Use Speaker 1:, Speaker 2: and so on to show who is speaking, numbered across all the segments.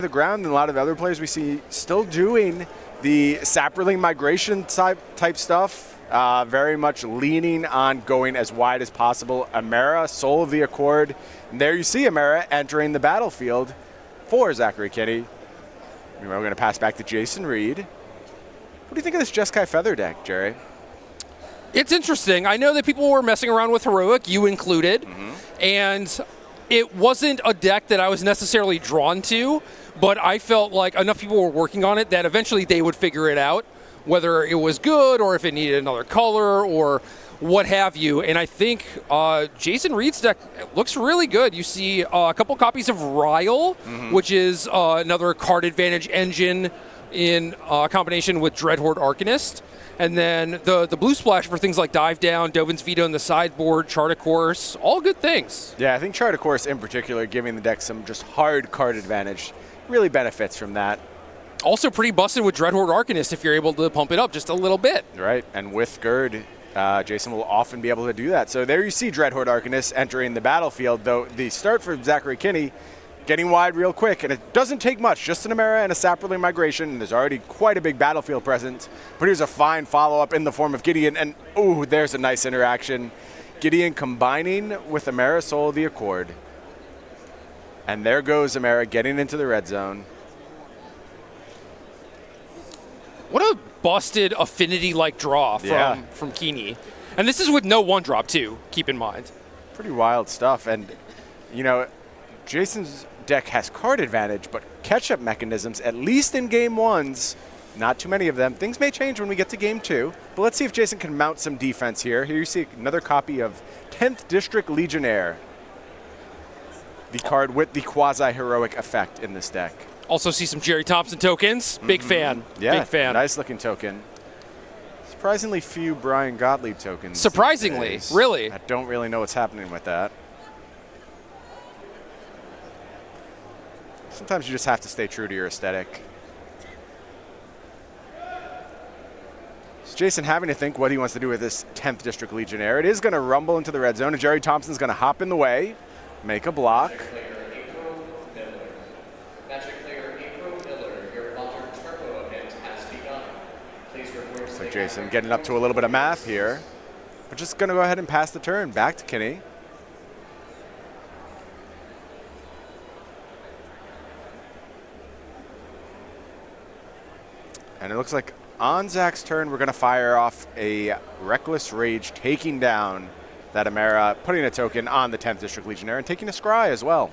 Speaker 1: the ground, and a lot of other players we see still doing the Saproling migration type stuff, very much leaning on going as wide as possible. Amara, Soul of the Accord, and there you see Amara entering the battlefield for Zachary Kiihne. We're going to pass back to Jason Reid. What do you think of this Jeskai Feather deck, Jerry?
Speaker 2: It's interesting. I know that people were messing around with Heroic, you included, and it wasn't a deck that I was necessarily drawn to, but I felt like enough people were working on it that eventually they would figure it out, whether it was good or if it needed another color or what have you. And I think Jason Reid's deck looks really good. You see a couple copies of Ryle, which is another card advantage engine in combination with Dreadhorde Arcanist. And then the blue splash for things like Dive Down, Dovin's Veto in the sideboard, Chart a Course, all good things.
Speaker 1: Yeah, I think Chart a Course in particular, giving the deck some just hard card advantage, really benefits from that.
Speaker 2: Also pretty busted with Dreadhorde Arcanist if you're able to pump it up just a little bit.
Speaker 1: Right, and with Gerd, Jason will often be able to do that. So there you see Dreadhorde Arcanist entering the battlefield, though the start for Zachary Kiihne getting wide real quick, and it doesn't take much, just an Amara and a Saproling migration, and there's already quite a big battlefield presence. But here's a fine follow-up in the form of Gideon, and ooh, there's a nice interaction. Gideon combining with Amara, Soul of the Accord. And there goes Amara getting into the red zone.
Speaker 2: What a busted affinity-like draw from Kiihne. And this is with no one-drop, too, keep in mind.
Speaker 1: Pretty wild stuff, and, you know, Jason's deck has card advantage, but catch-up mechanisms, at least in game ones, not too many of them. Things may change when we get to game two, but let's see if Jason can mount some defense here. Here you see another copy of 10th District Legionnaire, the card with the quasi-heroic effect in this deck.
Speaker 2: Also see some Jerry Thompson tokens. Big fan.
Speaker 1: Yeah,
Speaker 2: big fan.
Speaker 1: Nice looking token. Surprisingly few Brian Gottlieb tokens.
Speaker 2: Surprisingly, really.
Speaker 1: I don't really know what's happening with that. Sometimes you just have to stay true to your aesthetic. So Jason having to think what he wants to do with this 10th District Legionnaire. It is going to rumble into the red zone, and Jerry Thompson's going to hop in the way, make a block. So Jason getting up to a little bit of math here. But just going to go ahead and pass the turn back to Kiihne. And it looks like on Zach's turn, we're going to fire off a Reckless Rage, taking down that Amara, putting a token on the 10th District Legionnaire, and taking a Scry as well.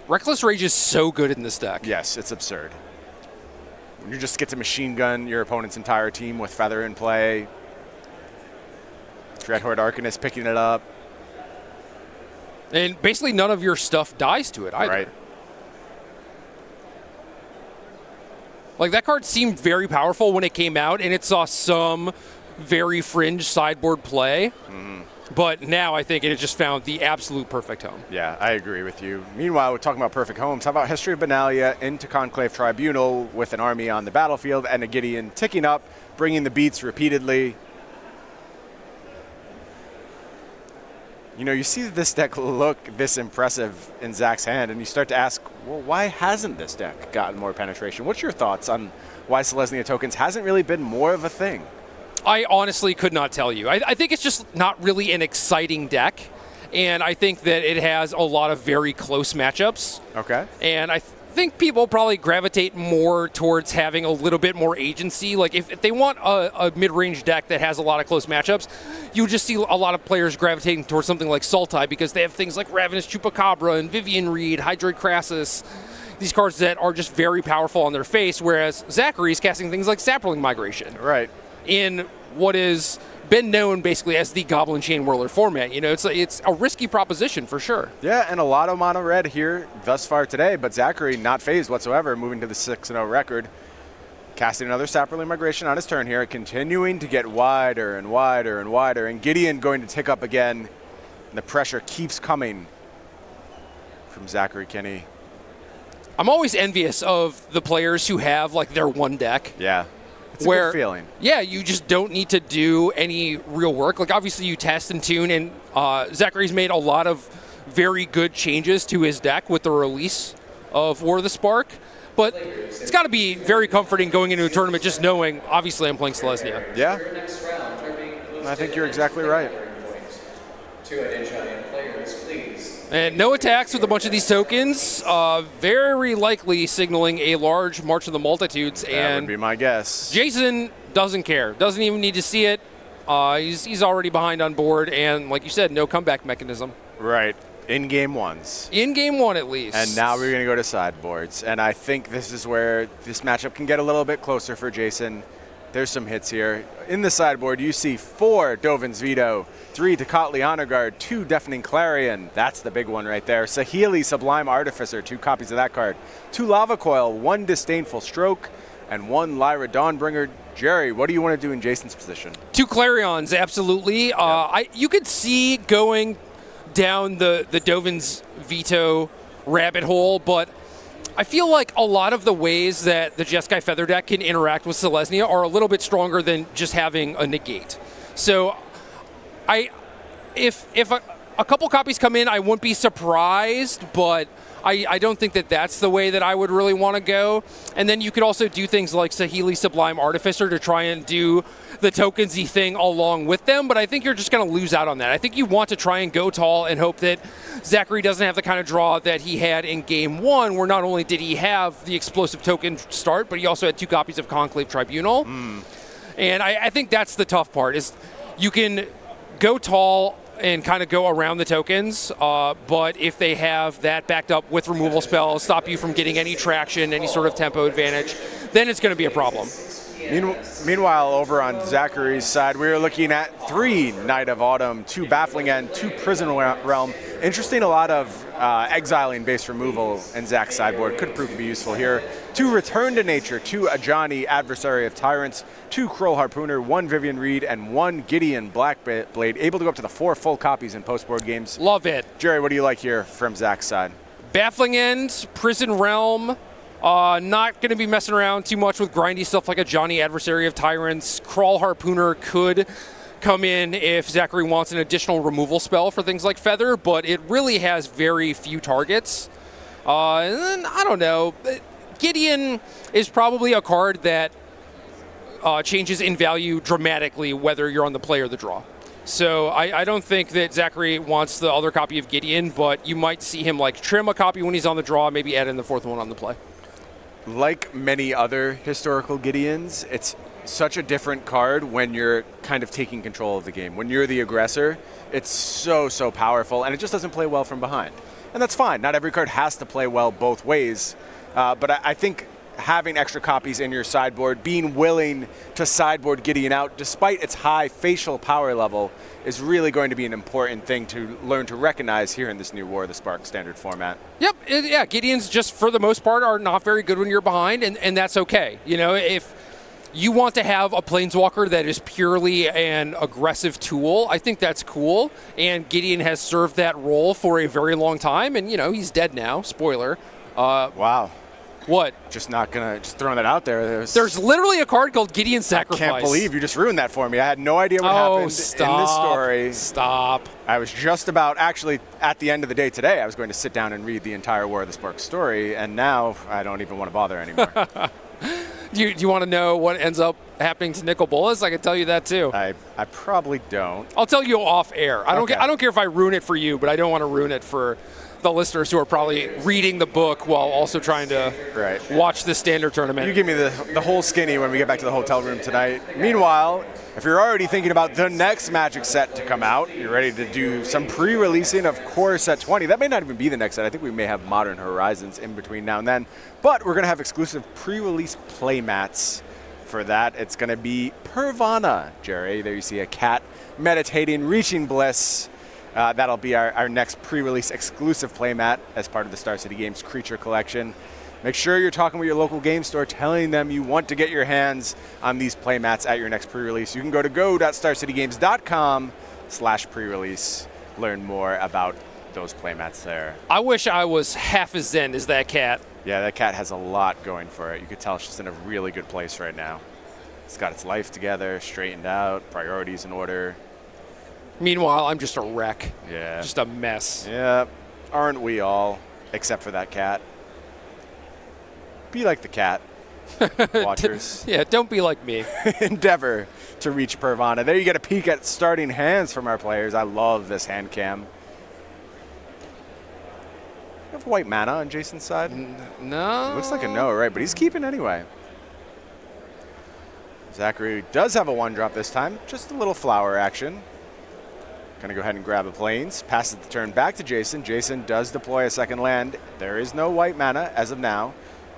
Speaker 2: Reckless Rage is so good in this deck.
Speaker 1: Yes, it's absurd. You just get to machine gun your opponent's entire team with Feather in play. Dreadhorde Arcanist picking it up.
Speaker 2: And basically none of your stuff dies to it either.
Speaker 1: Right.
Speaker 2: Like, that card seemed very powerful when it came out, and it saw some very fringe sideboard play. But now I think it has just found the absolute perfect home.
Speaker 1: Yeah, I agree with you. Meanwhile, we're talking about perfect homes. How about History of Benalia into Conclave Tribunal with an army on the battlefield and a Gideon ticking up, bringing the beats repeatedly. You know, you see this deck look this impressive in Zach's hand, and you start to ask, well, why hasn't this deck gotten more penetration? What's your thoughts on why Selesnya tokens hasn't really been more of a thing?
Speaker 2: I honestly could not tell you. I think it's just not really an exciting deck, and I think that it has a lot of very close matchups.
Speaker 1: Okay.
Speaker 2: And I think people probably gravitate more towards having a little bit more agency. Like, if they want a mid-range deck that has a lot of close matchups, you would just see a lot of players gravitating towards something like Sultai because they have things like Ravenous Chupacabra and Vivian Reed, Hydroid Crassus, these cards that are just very powerful on their face, whereas Zachary is casting things like Saproling Migration.
Speaker 1: Right.
Speaker 2: In what has been known basically as the Goblin Chain Whirler format. You know, it's a risky proposition for sure.
Speaker 1: Yeah, and a lot of mono red here thus far today, but Zachary not phased whatsoever, moving to the 6-0 record. Casting another Saproling Migration on his turn here, continuing to get wider and wider and wider, and Gideon going to tick up again, and the pressure keeps coming from Zachary Kiihne.
Speaker 2: I'm always envious of the players who have like their one deck.
Speaker 1: Yeah. It's a good feeling.
Speaker 2: Yeah, you just don't need to do any real work. Like, obviously you test and tune, and Zachary's made a lot of very good changes to his deck with the release of War of the Spark. But it's got to be very comforting going into a tournament just knowing, obviously, I'm playing Selesnya.
Speaker 1: Yeah, I think you're exactly right.
Speaker 2: And no attacks with a bunch of these tokens, very likely signaling a large March of the Multitudes.
Speaker 1: That would be my guess.
Speaker 2: Jason doesn't care, doesn't even need to see it. He's already behind on board, and like you said, no comeback mechanism.
Speaker 1: Right. In game ones.
Speaker 2: In game one, at least.
Speaker 1: And now we're going to go to sideboards. And I think this is where this matchup can get a little bit closer for Jason. There's some hits here. In the sideboard, you see 4 Dovin's Veto, 3 Tecatli Honor Guard, 2 Deafening Clarion. That's the big one right there. Saheeli Sublime Artificer, 2 copies of that card. 2 Lava Coil, 1 Disdainful Stroke, and 1 Lyra Dawnbringer. Jerry, what do you want to do in Jason's position?
Speaker 2: 2 Clarions, absolutely. You could see going down the Dovin's Veto rabbit hole, but I feel like a lot of the ways that the Jeskai Feather deck can interact with Selesnya are a little bit stronger than just having a negate. So if a couple copies come in, I wouldn't be surprised, but I don't think that that's the way that I would really want to go. And then you could also do things like Saheeli Sublime Artificer to try and do the tokensy thing along with them, but I think you're just going to lose out on that. I think you want to try and go tall and hope that Zachary doesn't have the kind of draw that he had in game one, where not only did he have the explosive token start, but he also had 2 copies of Conclave Tribunal. And I think that's the tough part, is you can go tall and kind of go around the tokens, but if they have that backed up with removal spells, stop you from getting any traction, any sort of tempo advantage, then it's going to be a problem.
Speaker 1: Meanwhile, over on Zachary's side, we are looking at 3 Knight of Autumn, 2 Baffling End, 2 Prison Realm. Interesting, a lot of exiling base removal in Zach's sideboard. Could prove to be useful here. 2 Return to Nature, 2 Ajani, Adversary of Tyrants, 2 Kroll Harpooner, 1 Vivian Reid, and 1 Gideon Blackblade, able to go up to the 4 full copies in post-board games.
Speaker 2: Love it.
Speaker 1: Jerry, what do you like here from Zach's side?
Speaker 2: Baffling End, Prison Realm. Not going to be messing around too much with grindy stuff like a Johnny Adversary of Tyrants. Kroll Harpooner could come in if Zachary wants an additional removal spell for things like Feather, but it really has very few targets. And then, I don't know. Gideon is probably a card that changes in value dramatically whether you're on the play or the draw. So I don't think that Zachary wants the other copy of Gideon, but you might see him like trim a copy when he's on the draw, maybe add in the 4th one on the play.
Speaker 1: Like many other historical Gideons, it's such a different card when you're kind of taking control of the game. When you're the aggressor, it's so powerful, and it just doesn't play well from behind. And that's fine. Not every card has to play well both ways. But I think having extra copies in your sideboard, being willing to sideboard Gideon out despite its high facial power level, is really going to be an important thing to learn to recognize here in this new War of the Spark standard format.
Speaker 2: Yep, yeah, Gideons just for the most part are not very good when you're behind, and that's okay. You know, if you want to have a Planeswalker that is purely an aggressive tool, I think that's cool, and Gideon has served that role for a very long time, and, you know, he's dead now, spoiler.
Speaker 1: Wow.
Speaker 2: What?
Speaker 1: Just throwing that out there.
Speaker 2: There's literally a card called Gideon Sacrifice.
Speaker 1: I can't believe you just ruined that for me. I had no idea what happened in this story.
Speaker 2: Stop.
Speaker 1: I was just about, actually, at the end of the day today, I was going to sit down and read the entire War of the Spark story, and now I don't even want to bother anymore.
Speaker 2: Do you want to know what ends up happening to Nicol Bolas? I can tell you that too.
Speaker 1: I probably don't.
Speaker 2: I'll tell you off air. I
Speaker 1: Okay.
Speaker 2: don't care if I ruin it for you, but I don't want to ruin it for the listeners who are probably reading the book while also trying to watch the standard tournament.
Speaker 1: You give me the whole skinny when we get back to the hotel room tonight. Meanwhile, if you're already thinking about the next Magic set to come out, you're ready to do some pre-releasing of Core Set 20. That may not even be the next set. I think we may have Modern Horizons in between now and then. But we're going to have exclusive pre-release playmats for that. It's going to be Pervana, Jerry. There you see a cat meditating, reaching bliss. That'll be our next pre-release exclusive playmat as part of the Star City Games Creature Collection. Make sure you're talking with your local game store, telling them you want to get your hands on these playmats at your next pre-release. You can go to go.starcitygames.com/pre-release. Learn more about those playmats there.
Speaker 2: I wish I was half as zen as that cat.
Speaker 1: Yeah, that cat has a lot going for it. You could tell it's just in a really good place right now. It's got its life together, straightened out, priorities in order.
Speaker 2: Meanwhile, I'm just a wreck.
Speaker 1: Yeah.
Speaker 2: Just a mess.
Speaker 1: Yeah, aren't we all, except for that cat. Be like the cat. Watchers.
Speaker 2: Yeah, don't be like me.
Speaker 1: Endeavor to reach Purvana. There you get a peek at starting hands from our players. I love this hand cam. You have white mana on Jason's side?
Speaker 2: No.
Speaker 1: It looks like a no, right? But he's keeping anyway. Zachary does have a 1-drop this time. Just a little flower action. Gonna go ahead and grab a plains. Passes the turn back to Jason. Jason does deploy a second land. There is no white mana as of now.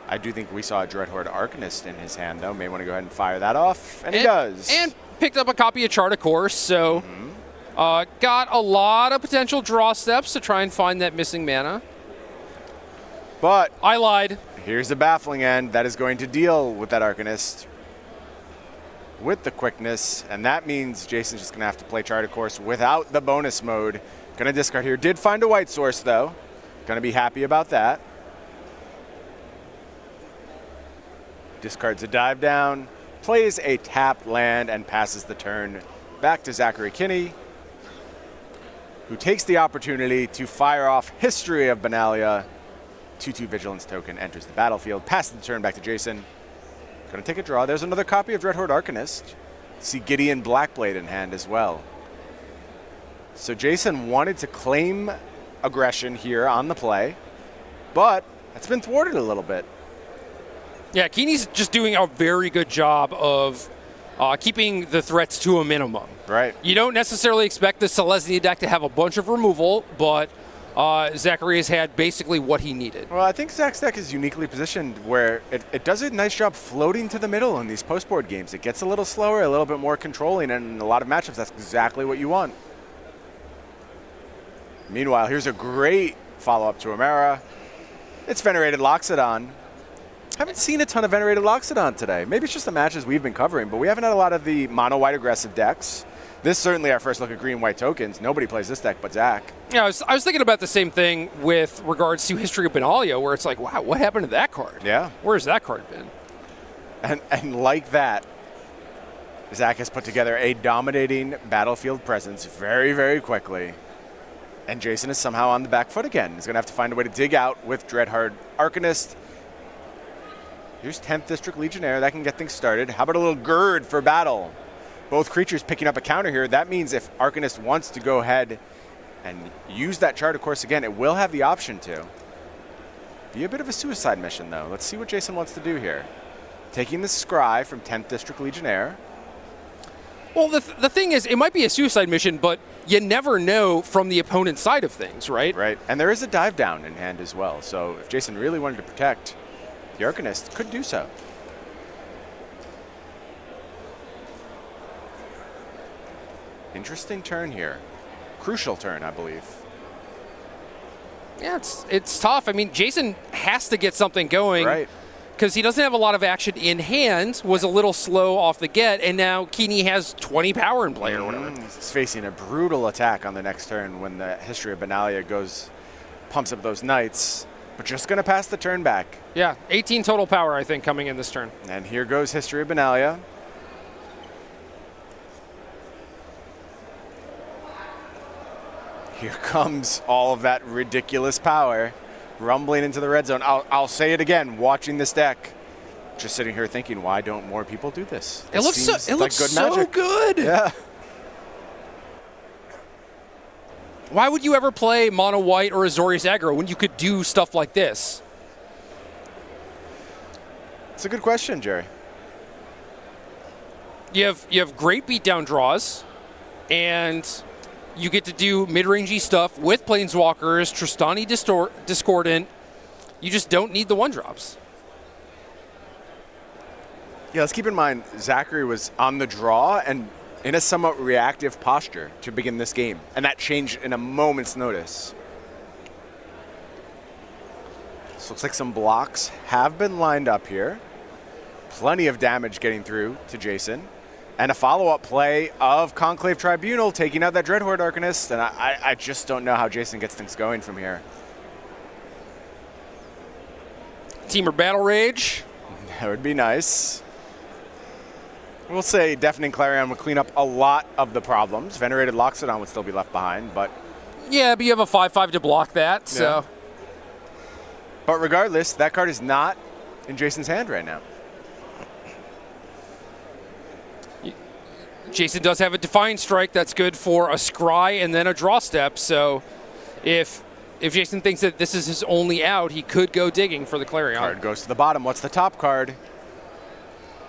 Speaker 1: I do think we saw a Dreadhorde Arcanist in his hand, though. May want to go ahead and fire that off, and he does.
Speaker 2: And picked up a copy of Chart of Course, so got a lot of potential draw steps to try and find that missing mana.
Speaker 1: But
Speaker 2: I lied.
Speaker 1: Here's the baffling end that is going to deal with that Arcanist with the quickness, and that means Jason's just going to have to play Chart of Course without the bonus mode. Going to discard here. Did find a white source, though. Going to be happy about that. Discards a dive down, plays a tapped land, and passes the turn back to Zachary Kiihne, who takes the opportunity to fire off History of Benalia. 2/2 Vigilance token enters the battlefield, passes the turn back to Jason. Going to take a draw. There's another copy of Dreadhorde Arcanist. See Gideon Blackblade in hand as well. So Jason wanted to claim aggression here on the play, but that's been thwarted a little bit.
Speaker 2: Yeah, Kiihne's just doing a very good job of keeping the threats to a minimum.
Speaker 1: Right.
Speaker 2: You don't necessarily expect the Selesnya deck to have a bunch of removal, but Zachary has had basically what he needed.
Speaker 1: Well, I think Zach's deck is uniquely positioned where it does a nice job floating to the middle in these post-board games. It gets a little slower, a little bit more controlling, and in a lot of matchups, that's exactly what you want. Meanwhile, here's a great follow-up to Amara. It's Venerated Loxodon. Haven't seen a ton of Venerated Loxodon today. Maybe it's just the matches we've been covering, but we haven't had a lot of the mono-white aggressive decks. This is certainly our first look at green-white tokens. Nobody plays this deck but Zach.
Speaker 2: Yeah, I was thinking about the same thing with regards to History of Benalia, where it's like, wow, what happened to that card?
Speaker 1: Yeah.
Speaker 2: Where's that card been?
Speaker 1: And like that, Zach has put together a dominating battlefield presence very, very quickly. And Jason is somehow on the back foot again. He's going to have to find a way to dig out with Dreadhorde Arcanist. Here's 10th District Legionnaire. That can get things started. How about a little Gird for battle? Both creatures picking up a counter here. That means if Arcanist wants to go ahead and use that Chart of Course again, it will have the option to. Be a bit of a suicide mission, though. Let's see what Jason wants to do here. Taking the Scry from 10th District Legionnaire.
Speaker 2: Well, the thing is, it might be a suicide mission, but you never know from the opponent's side of things, right?
Speaker 1: Right. And there is a dive down in hand as well. So if Jason really wanted to protect, the Arcanist could do so. Interesting turn here. Crucial turn, I believe.
Speaker 2: Yeah, it's tough. I mean, Jason has to get something going.
Speaker 1: Right.
Speaker 2: Because he doesn't have a lot of action in hand, was a little slow off the get, and now Kiihne has 20 power in play or whatever.
Speaker 1: He's facing a brutal attack on the next turn when the History of Benalia pumps up those knights, but just going to pass the turn back.
Speaker 2: Yeah, 18 total power, I think, coming in this turn.
Speaker 1: And here goes History of Benalia. Here comes all of that ridiculous power rumbling into the red zone. I'll say it again, watching this deck, just sitting here thinking, why don't more people do this?
Speaker 2: It looks
Speaker 1: good
Speaker 2: so
Speaker 1: magic.
Speaker 2: good.
Speaker 1: Yeah.
Speaker 2: Why would you ever play mono white or Azorius aggro when you could do stuff like this?
Speaker 1: It's a good question, Jerry.
Speaker 2: You have great beatdown draws, and you get to do mid-rangey stuff with Planeswalkers, Tristani Discordant. You just don't need the 1-drops.
Speaker 1: Yeah, let's keep in mind, Zachary was on the draw and in a somewhat reactive posture to begin this game, and that changed in a moment's notice. This looks like some blocks have been lined up here. Plenty of damage getting through to Jason. And a follow-up play of Conclave Tribunal taking out that Dreadhorde Arcanist, and I just don't know how Jason gets things going from here.
Speaker 2: Temur Battle Rage.
Speaker 1: That would be nice. We'll say Deafening Clarion would clean up a lot of the problems. Venerated Loxodon would still be left behind, but...
Speaker 2: Yeah, but you have a 5/5 to block that, so...
Speaker 1: Yeah. But regardless, that card is not in Jason's hand right now.
Speaker 2: Jason does have a Defiant Strike that's good for a scry and then a draw step. So if Jason thinks that this is his only out, he could go digging for the Clarion.
Speaker 1: Card goes to the bottom. What's the top card?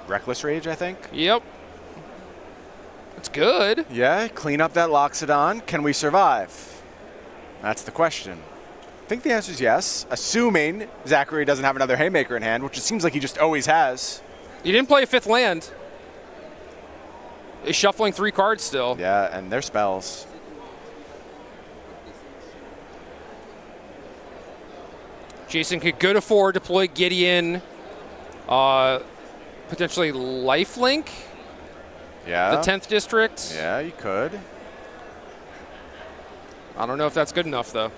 Speaker 1: Reckless Rage, I think.
Speaker 2: Yep. It's good.
Speaker 1: Yeah, clean up that Loxodon. Can we survive? That's the question. I think the answer is yes, assuming Zachary doesn't have another Haymaker in hand, which it seems like he just always has.
Speaker 2: He didn't play a 5th land. He's shuffling 3 cards still.
Speaker 1: Yeah, and they're spells.
Speaker 2: Jason could go to 4, deploy Gideon, potentially Lifelink,
Speaker 1: Yeah.
Speaker 2: the 10th district.
Speaker 1: Yeah, you could.
Speaker 2: I don't know if that's good enough, though.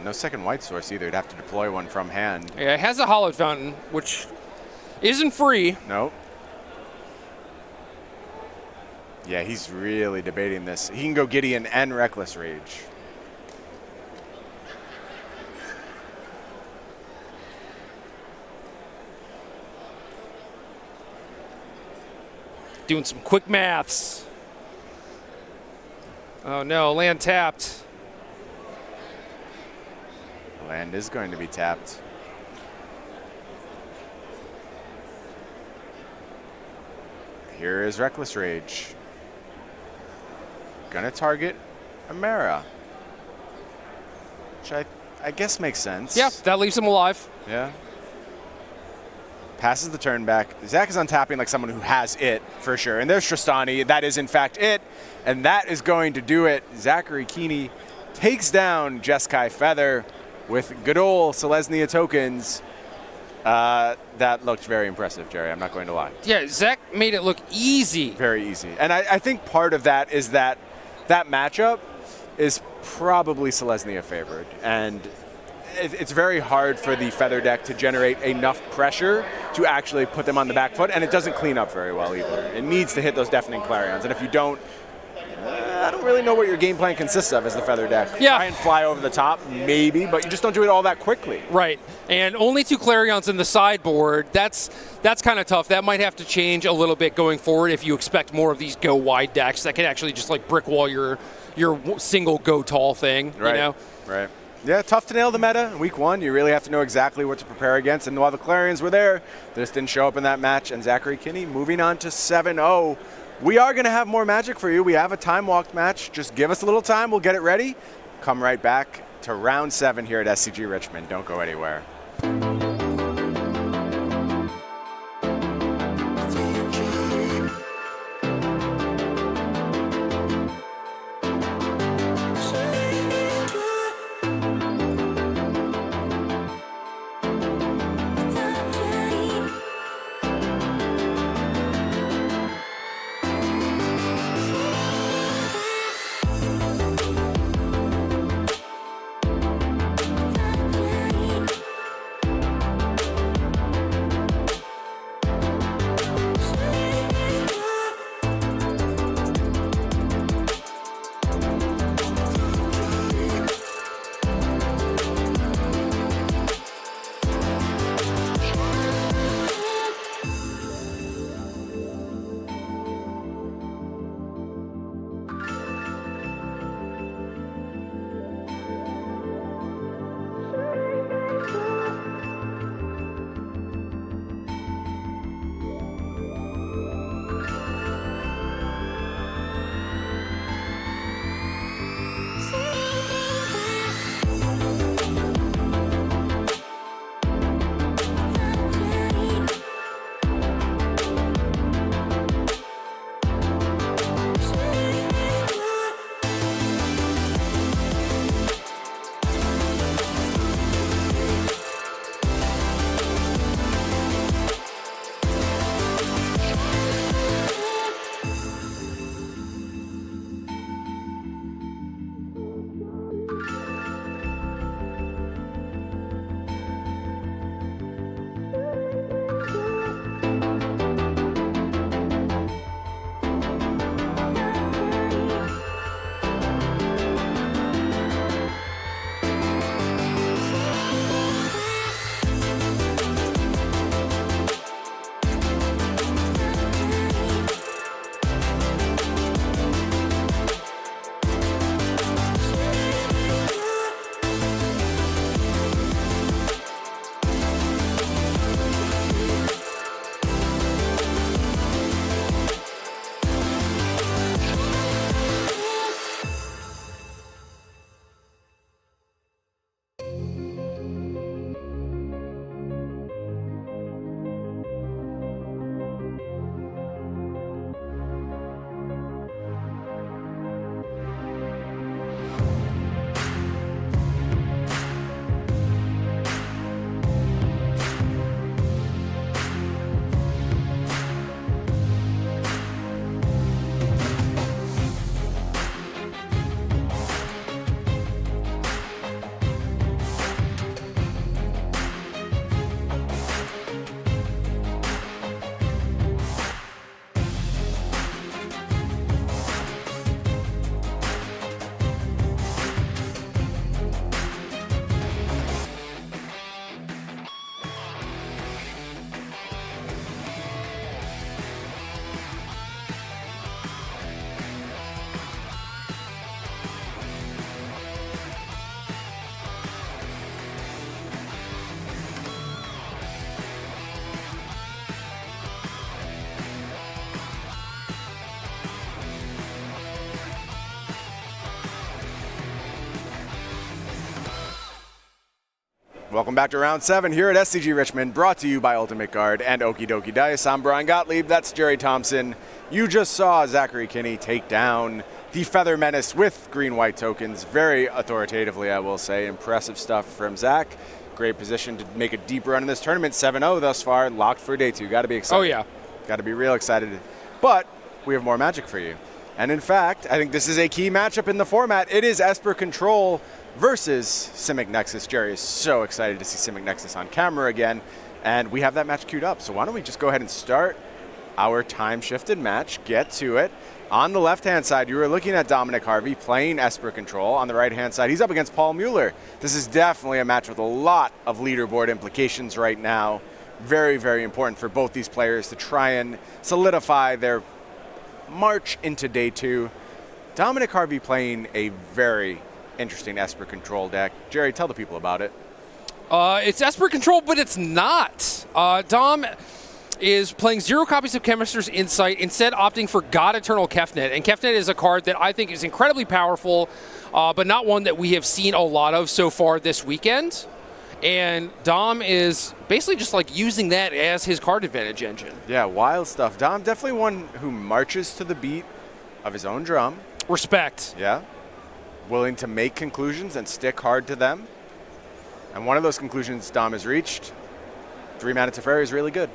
Speaker 1: No second white source either. You'd have to deploy one from hand.
Speaker 2: Yeah, it has a Hallowed Fountain, which isn't free.
Speaker 1: Nope. Yeah, he's really debating this. He can go Gideon and Reckless Rage.
Speaker 2: Doing some quick maths. Oh no, land tapped.
Speaker 1: Land is going to be tapped. Here is Reckless Rage. Gonna target Amara. Which I guess makes sense.
Speaker 2: Yeah, that leaves him alive.
Speaker 1: Yeah. Passes the turn back. Zach is untapping like someone who has it for sure. And there's Tristani. That is in fact it. And that is going to do it. Zachary Kiihne takes down Jeskai Feather with good old Selesnya tokens. That looked very impressive, Jerry. I'm not going to lie.
Speaker 2: Yeah, Zach made it look easy.
Speaker 1: Very easy. And I think part of that is that matchup is probably Selesnya favored. And it's very hard for the Feather deck to generate enough pressure to actually put them on the back foot, and it doesn't clean up very well either. It needs to hit those Deafening Clarions, and if you don't, I don't really know what your game plan consists of as the Feather deck.
Speaker 2: Yeah.
Speaker 1: Try and fly over the top, maybe, but you just don't do it all that quickly.
Speaker 2: Right, and only 2 Clarions in the sideboard. That's kind of tough. That might have to change a little bit going forward if you expect more of these go wide decks that can actually just like brick wall your single go tall thing.
Speaker 1: Right.
Speaker 2: You know?
Speaker 1: Right. Yeah, tough to nail the meta in week 1. You really have to know exactly what to prepare against. And while the Clarions were there, they just didn't show up in that match. And Zachary Kiihne moving on to 7-0. We are going to have more Magic for you. We have a time-walked match. Just give us a little time. We'll get it ready. Come right back to round 7 here at SCG Richmond. Don't go anywhere. Welcome back to round 7 here at SCG Richmond, brought to you by Ultimate Guard and Okie Dokie Dice. I'm Brian Gottlieb, that's Jerry Thompson. You just saw Zachary Kiihne take down the Feather Menace with green-white tokens, very authoritatively, I will say. Impressive stuff from Zach. Great position to make a deep run in this tournament, 7-0 thus far, locked for day 2. Got to be excited.
Speaker 2: Oh, yeah.
Speaker 1: Got to be real excited. But we have more Magic for you. And in fact, I think this is a key matchup in the format. It is Esper Control versus Simic Nexus. Jerry is so excited to see Simic Nexus on camera again, and we have that match queued up. So why don't we just go ahead and start our time-shifted match, get to it. On the left-hand side, you were looking at Dominic Harvey playing Esper Control. On the right-hand side, he's up against Paul Mueller. This is definitely a match with a lot of leaderboard implications right now. Very, very important for both these players to try and solidify their march into day 2. Dominic Harvey playing a very interesting Esper Control deck. Jerry, tell the people about it.
Speaker 2: It's Esper Control, but it's not. Dom is playing 0 copies of Chemist's Insight, instead opting for God Eternal Kiihne. And Kiihne is a card that I think is incredibly powerful, but not one that we have seen a lot of so far this weekend. And Dom is basically just like using that as his card advantage engine.
Speaker 1: Yeah, wild stuff. Dom definitely one who marches to the beat of his own drum.
Speaker 2: Respect.
Speaker 1: Yeah. Willing to make conclusions and stick hard to them. And one of those conclusions Dom has reached, 3-mana Teferi is really good.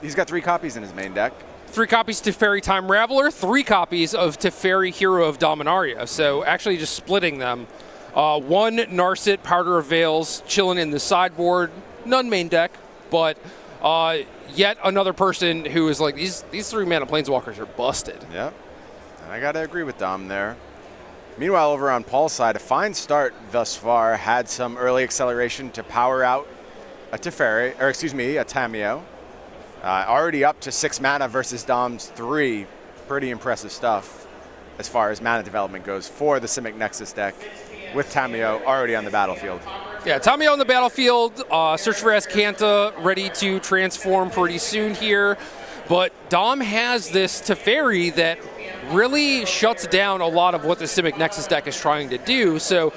Speaker 1: He's got 3 copies in his main deck.
Speaker 2: 3 copies Teferi Time Raveler, 3 copies of Teferi Hero of Dominaria. So actually just splitting them. 1 Narset Powder of Veils chilling in the sideboard, none main deck, but yet another person who is like, these 3-mana Planeswalkers are busted.
Speaker 1: Yeah, and I got to agree with Dom there. Meanwhile, over on Paul's side, a fine start thus far. Had some early acceleration to power out a Teferi, or excuse me, a Tamiyo. Already up to 6 mana versus Dom's 3. Pretty impressive stuff as far as mana development goes for the Simic Nexus deck, with Tamiyo already on the battlefield.
Speaker 2: Yeah, Tamiyo on the battlefield. Search for Azcanta, ready to transform pretty soon here. But Dom has this Teferi that really shuts down a lot of what the Simic Nexus deck is trying to do. So,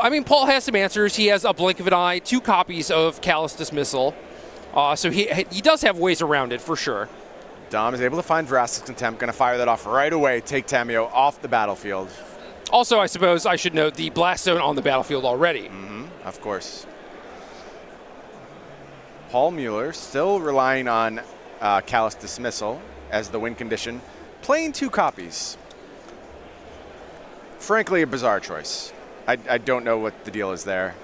Speaker 2: I mean, Paul has some answers. He has a blink of an eye, 2 copies of Callous Dismissal. So he does have ways around it, for sure.
Speaker 1: Dom is able to find Vraska's Contempt, going to fire that off right away, take Tamiyo off the battlefield.
Speaker 2: Also, I suppose I should note the Blast Zone on the battlefield already.
Speaker 1: Of course. Paul Mueller still relying on Callous Dismissal as the win condition, playing 2 copies. Frankly, a bizarre choice. I don't know what the deal is there.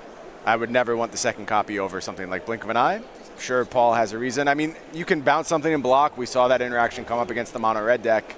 Speaker 1: I would never want the second copy over something like Blink of an Eye. Sure, Paul has a reason. I mean, you can bounce something and block. We saw that interaction come up against the mono red deck.